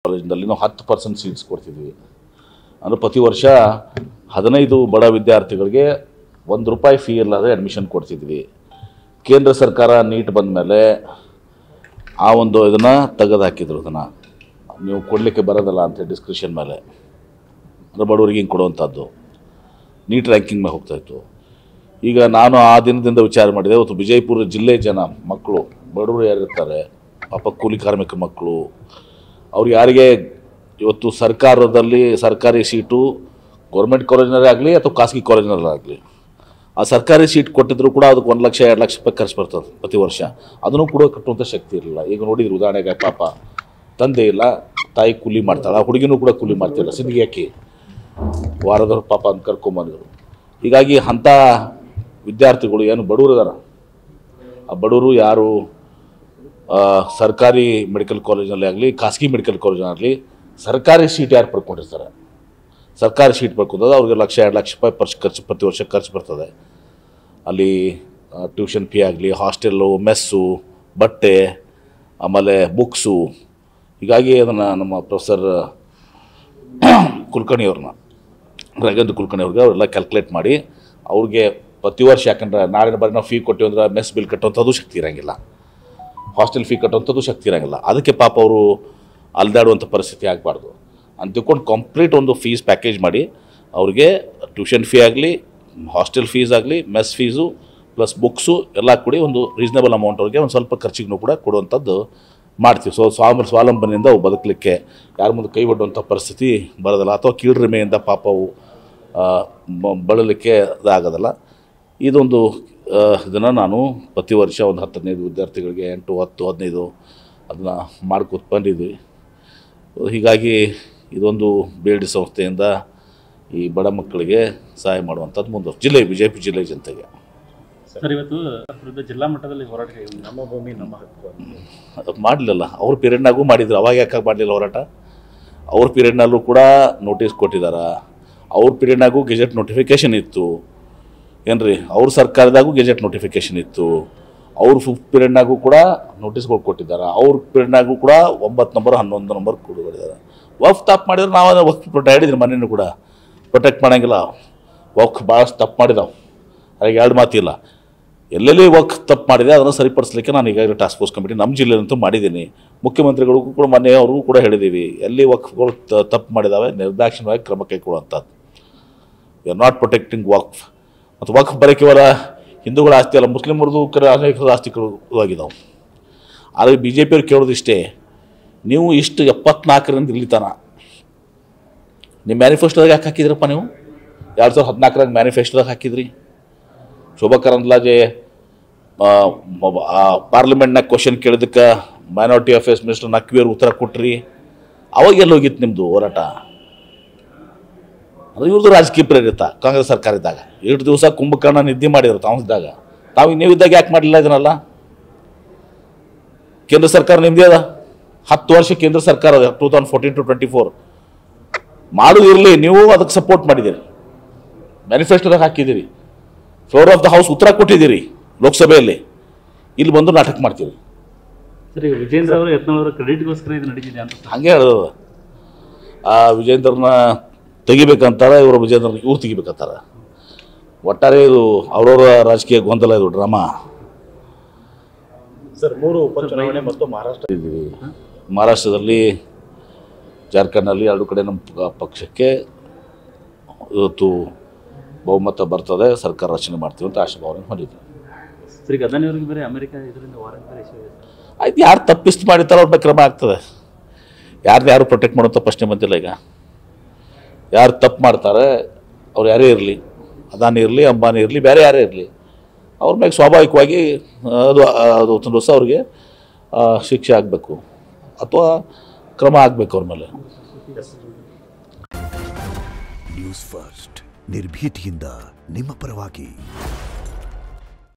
ಕಾಲೇಜಿನಲ್ಲಿ ನಾವು 10% ಸೀಟ್ಸ್ ಕೊಡ್ತಿದ್ವಿ. ಅಂದರೆ ಪ್ರತಿ ವರ್ಷ 15 ಬಡ ವಿದ್ಯಾರ್ಥಿಗಳಿಗೆ ₹1 ಫೀ ಇಲ್ಲದೆ ಅಡ್ಮಿಷನ್ ಕೊಡ್ತಿದ್ವಿ. ಕೇಂದ್ರ ಸರ್ಕಾರ ನೀಟ್ ಬಂದ ಮೇಲೆ ಆ ಒಂದು ಇದನ್ನು ತೆಗೆದು ಹಾಕಿದ್ರು. ಅದನ್ನು ನೀವು ಕೊಡಲಿಕ್ಕೆ ಬರೋದಲ್ಲ ಅಂತ ಡಿಸ್ಕ್ರಿಷನ್ ಮೇಲೆ, ಅಂದರೆ ಬಡವರಿಗೆ ಹಿಂಗೆ ಕೊಡುವಂಥದ್ದು ನೀಟ್ ರ್ಯಾಂಕಿಂಗ್ ಮೇಲೆ ಹೋಗ್ತಾಯಿತ್ತು. ಈಗ ನಾನು ಆ ದಿನದಿಂದ ವಿಚಾರ ಮಾಡಿದೆ. ಇವತ್ತು ವಿಜಯಪುರ ಜಿಲ್ಲೆ ಜನ ಮಕ್ಕಳು ಬಡವರು ಯಾರಿರ್ತಾರೆ, ಪಾಪ ಕೂಲಿ ಕಾರ್ಮಿಕ ಮಕ್ಕಳು, ಅವ್ರು ಯಾರಿಗೆ ಇವತ್ತು ಸರ್ಕಾರದಲ್ಲಿ ಸರ್ಕಾರಿ ಸೀಟು ಗೌರ್ಮೆಂಟ್ ಕಾಲೇಜ್ನಲ್ಲೇ ಆಗಲಿ ಅಥವಾ ಖಾಸಗಿ ಕಾಲೇಜ್ನಲ್ಲೇ ಆಗಲಿ, ಆ ಸರ್ಕಾರಿ ಸೀಟ್ ಕೊಟ್ಟಿದ್ರು ಕೂಡ ಅದಕ್ಕೆ 1 ಲಕ್ಷ 2 ಲಕ್ಷ ರೂಪಾಯಿ ಖರ್ಚು ಬರ್ತದೆ ಪ್ರತಿ ವರ್ಷ. ಅದನ್ನು ಕೂಡ ಕಟ್ಟುವಂಥ ಶಕ್ತಿ ಇರಲಿಲ್ಲ. ಈಗ ನೋಡಿದ್ರು ಉದಾಹರಣೆಗೆ ಪಾಪ ತಂದೆ ಇಲ್ಲ, ತಾಯಿ ಕೂಲಿ ಮಾಡ್ತಾಳೆ, ಆ ಹುಡುಗಿನೂ ಕೂಡ ಕೂಲಿ ಮಾಡ್ತಿಲ್ಲ, ಸಿಂದಿಗೆ ಹಾಕಿ ವಾರದವ್ರು ಪಾಪ ಅಂತ ಕರ್ಕೊಂಬಂದಿದ್ರು. ಹೀಗಾಗಿ ಅಂಥ ವಿದ್ಯಾರ್ಥಿಗಳು ಏನು ಬಡವರು ಇದಾರ, ಆ ಬಡವರು ಯಾರು ಸರ್ಕಾರಿ ಮೆಡಿಕಲ್ ಕಾಲೇಜಲ್ಲಿ ಆಗಲಿ ಖಾಸಗಿ ಮೆಡಿಕಲ್ ಕಾಲೇಜಲ್ಲಿ ಸರ್ಕಾರಿ ಸೀಟ್ ಯಾರು ಪಡ್ಕೊಂಡಿರ್ತಾರೆ, ಸರ್ಕಾರಿ ಸೀಟ್ ಪಡ್ಕೊಂಡಾಗ ಅವ್ರಿಗೆ 1 ಲಕ್ಷ 2 ಲಕ್ಷ ರೂಪಾಯಿ ಖರ್ಚು ಪ್ರತಿ ವರ್ಷ ಖರ್ಚು ಬರ್ತದೆ. ಅಲ್ಲಿ ಟ್ಯೂಷನ್ ಫೀ ಆಗಲಿ, ಹಾಸ್ಟೆಲ್ಲು, ಮೆಸ್ಸು, ಬಟ್ಟೆ, ಆಮೇಲೆ ಬುಕ್ಸು. ಹೀಗಾಗಿ ಅದನ್ನು ನಮ್ಮ ಪ್ರೊಫೆಸರ್ ಕುಲಕರ್ಣಿಯವ್ರನ್ನ, ರವೀಂದ್ರ ಕುಲಕರ್ಣಿಯವ್ರಿಗೆ ಅವರೆಲ್ಲ ಕ್ಯಾಲ್ಕುಲೇಟ್ ಮಾಡಿ ಅವ್ರಿಗೆ ಪ್ರತಿ ವರ್ಷ, ಯಾಕಂದ್ರೆ ನಾಳಿನ ಬಾರಿ ನಾವು ಫೀ ಕೊಟ್ಟಿವಿ ಅಂದ್ರೆ ಮೆಸ್ ಬಿಲ್ ಕಟ್ಟುವಂಥದ್ದು ಶಕ್ತಿ ಇರೋಂಗಿಲ್ಲ, ಹಾಸ್ಟೆಲ್ ಫೀ ಕಟ್ಟುವಂಥದ್ದು ಶಕ್ತಿ ಇರೋಂಗಿಲ್ಲ. ಅದಕ್ಕೆ ಪಾಪ ಅವರು ಅಲ್ದಾಡುವಂಥ ಪರಿಸ್ಥಿತಿ ಆಗಬಾರ್ದು ಅಂತ ತಿಳ್ಕೊಂಡು ಕಂಪ್ಲೀಟ್ ಒಂದು ಫೀಸ್ ಪ್ಯಾಕೇಜ್ ಮಾಡಿ ಅವ್ರಿಗೆ ಟ್ಯೂಷನ್ ಫೀ ಆಗಲಿ, ಹಾಸ್ಟೆಲ್ ಫೀಸ್ ಆಗಲಿ, ಮೆಸ್ ಫೀಸು ಪ್ಲಸ್ ಬುಕ್ಸು ಎಲ್ಲ ಕೂಡಿ ಒಂದು ರೀಸನೇಬಲ್ ಅಮೌಂಟ್ ಅವ್ರಿಗೆ ಒಂದು ಸ್ವಲ್ಪ ಖರ್ಚಿಗೂ ಕೂಡ ಕೊಡುವಂಥದ್ದು ಮಾಡ್ತೀವಿ. ಸ್ವಾವಲಂಬನೆಯಿಂದ ಅವು ಬದುಕಲಿಕ್ಕೆ ಯಾರ ಮುಂದೆ ಕೈ ಒಡ್ಡುವಂಥ ಪರಿಸ್ಥಿತಿ ಬರೋದಿಲ್ಲ, ಅಥವಾ ಕೀಳ್ರಿಮೆಯಿಂದ ಪಾಪ ಅವು ಬಳಲಿಕ್ಕೆ ಇದಾಗೋದಲ್ಲ. ಇದೊಂದು ಇದನ್ನು ನಾನು ಪ್ರತಿ ವರ್ಷ ಒಂದು 10-15 ವಿದ್ಯಾರ್ಥಿಗಳಿಗೆ 8, 10, 15 ಅದನ್ನು ಮಾಡ್ಕೊತ ಬಂದಿದ್ವಿ. ಹೀಗಾಗಿ ಇದೊಂದು ಬೇಡಿ ಸಂಸ್ಥೆಯಿಂದ ಈ ಬಡ ಮಕ್ಕಳಿಗೆ ಸಹಾಯ ಮಾಡುವಂಥದ್ದು ಮುಂದೆ ವಿಜಯಪುರ ಜಿಲ್ಲೆ ಜನತೆಗೆ. ಸರ್, ಇವತ್ತು ಜಿಲ್ಲಾ ಮಟ್ಟದಲ್ಲಿ ಹೋರಾಟ ನಮ್ಮ ಭೂಮಿ ನಮ್ಮ ಹಕ್ಕು ಮಾಡಲಿಲ್ಲ. ಅವ್ರ ಪೀರಿಯಡ್ನಾಗೂ ಮಾಡಿದ್ರು, ಅವಾಗ ಯಾಕೆ ಮಾಡಲಿಲ್ಲ ಹೋರಾಟ? ಅವ್ರ ಪೀರಿಯಡ್ನಲ್ಲೂ ಕೂಡ ನೋಟಿಸ್ ಕೊಟ್ಟಿದ್ದಾರೆ, ಅವ್ರ ಪೀರಿಯಡ್ನಾಗೂ ಗೆಜೆಟ್ ನೋಟಿಫಿಕೇಷನ್ ಇತ್ತು ಏನ್ರಿ, ಅವ್ರ ಸರ್ಕಾರದಾಗೂ ಗೆಜೆಟ್ ನೋಟಿಫಿಕೇಷನ್ ಇತ್ತು, ಅವ್ರ ಪೀರಿಯಡ್ನಾಗೂ ಕೂಡ ನೋಟಿಸ್ಗಳು ಕೊಟ್ಟಿದ್ದಾರೆ, ಅವ್ರ ಪೀರಿಯಡ್ನಾಗೂ ಕೂಡ 9 ನಂಬರ್ 11 ನಂಬರ್ ಕೊಟ್ಟಿದ್ದಾರೆ. ವಕ್ಫ್ ತಪ್ಪು ಮಾಡಿದ್ರೆ ನಾವು ಅದನ್ನು ವಕ್ಫ್ ಹೇಳಿದ್ರಿ, ಮನೇನು ಕೂಡ ಪ್ರೊಟೆಕ್ಟ್ ಮಾಡೋಂಗಿಲ್ಲ. ವಕ್ಫ್ ಭಾಳಷ್ಟು ತಪ್ಪು ಮಾಡಿದಾವೆ, ಅದಕ್ಕೆ 2 ಮಾತಿಲ್ಲ. ಎಲ್ಲೆಲ್ಲಿ ವಕ್ಫ್ ತಪ್ಪು ಮಾಡಿದೆ ಅದನ್ನು ಸರಿಪಡಿಸಲಿಕ್ಕೆ ನಾನು ಈಗಾಗಲೇ ಟಾಸ್ಕ್ ಫೋರ್ಸ್ ಕಮಿಟಿ ನಮ್ಮ ಜಿಲ್ಲೆಯಲ್ಲಂತೂ ಮಾಡಿದ್ದೀನಿ. ಮುಖ್ಯಮಂತ್ರಿಗಳಿಗೂ ಕೂಡ ಮೊನ್ನೆ ಅವ್ರಿಗೂ ಕೂಡ ಹೇಳಿದ್ದೀವಿ, ಎಲ್ಲಿ ವಕ್ಫ್ಗಳು ತಪ್ಪು ಮಾಡಿದ್ದಾವೆ ನಿರ್ದಾಕ್ಷಿಣ್ಯವಾಗಿ ಕ್ರಮ ಕೈಗೊಳ್ಳುವಂಥದ್ದು. ಯು ಆರ್ ನಾಟ್ ಪ್ರೊಟೆಕ್ಟಿಂಗ್ ವಕ್ಫ್. ಮತ್ತು ವಕ್ಫ್ ಬರೀ ಕೇವಲ ಹಿಂದೂಗಳ ಆಸ್ತಿ ಅಲ್ಲ, ಮುಸ್ಲಿಮರದು ಅನೇಕ ಆಸ್ತಿಗಳು ಆಗಿದ್ದಾವೆ. ಆದರೆ BJP ಅವ್ರು ಕೇಳೋದಿಷ್ಟೇ, ನೀವು ಇಷ್ಟು 74ರಿಂದ ಇಲ್ಲಿ ತನ ನಿಮ್ಮ ಮ್ಯಾನಿಫೆಸ್ಟೋದಾಗ ಯಾಕೆ ಹಾಕಿದ್ರಪ್ಪ? ನೀವು 2014 ಮ್ಯಾನಿಫೆಸ್ಟೋದಾಗ ಹಾಕಿದ್ರಿ. ಶೋಭಾ ಕರಂದ್ಲಾಜೆ ಪಾರ್ಲಿಮೆಂಟ್ನಾಗ ಕ್ವಶನ್ ಕೇಳಿದಕ್ಕೆ ಮೈನಾರಿಟಿ ಅಫೇರ್ಸ್ ಮಿನಿಸ್ಟರ್ ನಕ್ವಿಯವ್ರು ಉತ್ತರ ಕೊಟ್ರಿ. ಅವಾಗ ಎಲ್ಲಿ ಹೋಗಿತ್ತು ನಿಮ್ಮದು ಹೋರಾಟ? ಅದು ಇವ್ರದ್ದು ರಾಜಕೀಯ ಪ್ರೇರಿತ. ಕಾಂಗ್ರೆಸ್ ಸರ್ಕಾರ ಇದ್ದಾಗ 8 ದಿವಸ ಕುಂಭಕರ್ಣ ನಿದ್ದೆ ಮಾಡಿದ್ರು ತಾವಿದ್ದಾಗ. ತಾವು ನೀವಿದ್ದಾಗ ಯಾಕೆ ಮಾಡಲಿಲ್ಲ ಇದನ್ನೆಲ್ಲ? ಕೇಂದ್ರ ಸರ್ಕಾರ ನಿಮ್ಮದೇ ಅದ, 10 ವರ್ಷ ಕೇಂದ್ರ ಸರ್ಕಾರ ಅದ, 2014 to 24 ಮಾಡೋದಿರಲಿ. ನೀವು ಅದಕ್ಕೆ ಸಪೋರ್ಟ್ ಮಾಡಿದ್ದೀರಿ, ಮ್ಯಾನಿಫೆಸ್ಟೋದಾಗ ಹಾಕಿದ್ದೀರಿ, ಫ್ಲೋರ್ ಆಫ್ ದ ಹೌಸ್ ಉತ್ತರ ಕೊಟ್ಟಿದ್ದೀರಿ ಲೋಕಸಭೆಯಲ್ಲಿ. ಇಲ್ಲಿ ಬಂದು ನಾಟಕ ಮಾಡ್ತೀವಿ. ಸರ್, ಈಗ ವಿಜೇಂದ್ರ ಅವರು ಯತ್ನಾಳ್ ಕ್ರೆಡಿಟ್ಗೋಸ್ಕರ ಇದು ನಡೀತಿದೆ ಅಂತ ಹಾಗೆ ಹೇಳೋದು. ಆ ವಿಜೇಂದ್ರನ ತೆಗಿಬೇಕಂತಾರೆ, ವಿಜೇಂದ್ರನ ಇವ್ರು ತೆಗಿಬೇಕಂತಾರೆ. ಒಟ್ಟಾರೆ ಇದು ಅವ್ರವ್ರ ರಾಜಕೀಯ ಗೊಂದಲ, ಇದು ಡ್ರಾಮಾ. ಸರ್, 3 ಉಪಚುನಾವಣೆ ಮತ್ತು ಮಹಾರಾಷ್ಟ್ರ ಇದ್ದೀವಿ. ಮಹಾರಾಷ್ಟ್ರದಲ್ಲಿ, ಜಾರ್ಖಂಡ್ನಲ್ಲಿ 2 ಕಡೆ ನಮ್ಮ ಪಕ್ಷಕ್ಕೆ ಇವತ್ತು ಬಹುಮತ ಬರ್ತದೆ, ಸರ್ಕಾರ ರಚನೆ ಮಾಡ್ತೀವಿ ಅಂತ ಆಶಾಭಾವನೆ ಹೊಂದಿದ್ದೀವಿ. ಸರ್, ಈಗ ಅದಾನಿಯವ್ರಿಗೆ ಬೇರೆ ಅಮೆರಿಕ ಇದರಿಂದ ವಾರಂಟ್ ಬೇರೆ ಇಶ್ಯೂ ಇದೆ. ಆಯ್ತು, ಯಾರು ತಪ್ಪಿಸ್ತು ಮಾಡಿರ್ತಾರೋ ಅವ್ರ ಬಗ್ಗೆ ಕ್ರಮ ಆಗ್ತದೆ. ಯಾರು ಪ್ರೊಟೆಕ್ಟ್ ಮಾಡೋಂಥ ಪ್ರಶ್ನೆ ಬಂದಿಲ್ಲ. ಈಗ ಯಾರು ತಪ್ಪು ಮಾಡ್ತಾರೆ, ಅವ್ರು ಯಾರೇ ಇರಲಿ, ಅದಾನಿ ಇರಲಿ, ಅಂಬಾನಿ ಇರಲಿ, ಬೇರೆ ಯಾರೇ ಇರಲಿ, ಅವ್ರ ಮೇಲೆ ಸ್ವಾಭಾವಿಕವಾಗಿ ಅದು ಒಂದು ದಿವಸ ಅವ್ರಿಗೆ ಶಿಕ್ಷೆ ಆಗಬೇಕು ಅಥವಾ ಕ್ರಮ ಆಗಬೇಕು ಅವ್ರ ಮೇಲೆ. ನ್ಯೂಸ್ ಫಸ್ಟ್ ನಿರ್ಭೀತಿಯಿಂದ ನಿಮ್ಮ ಪರವಾಗಿ.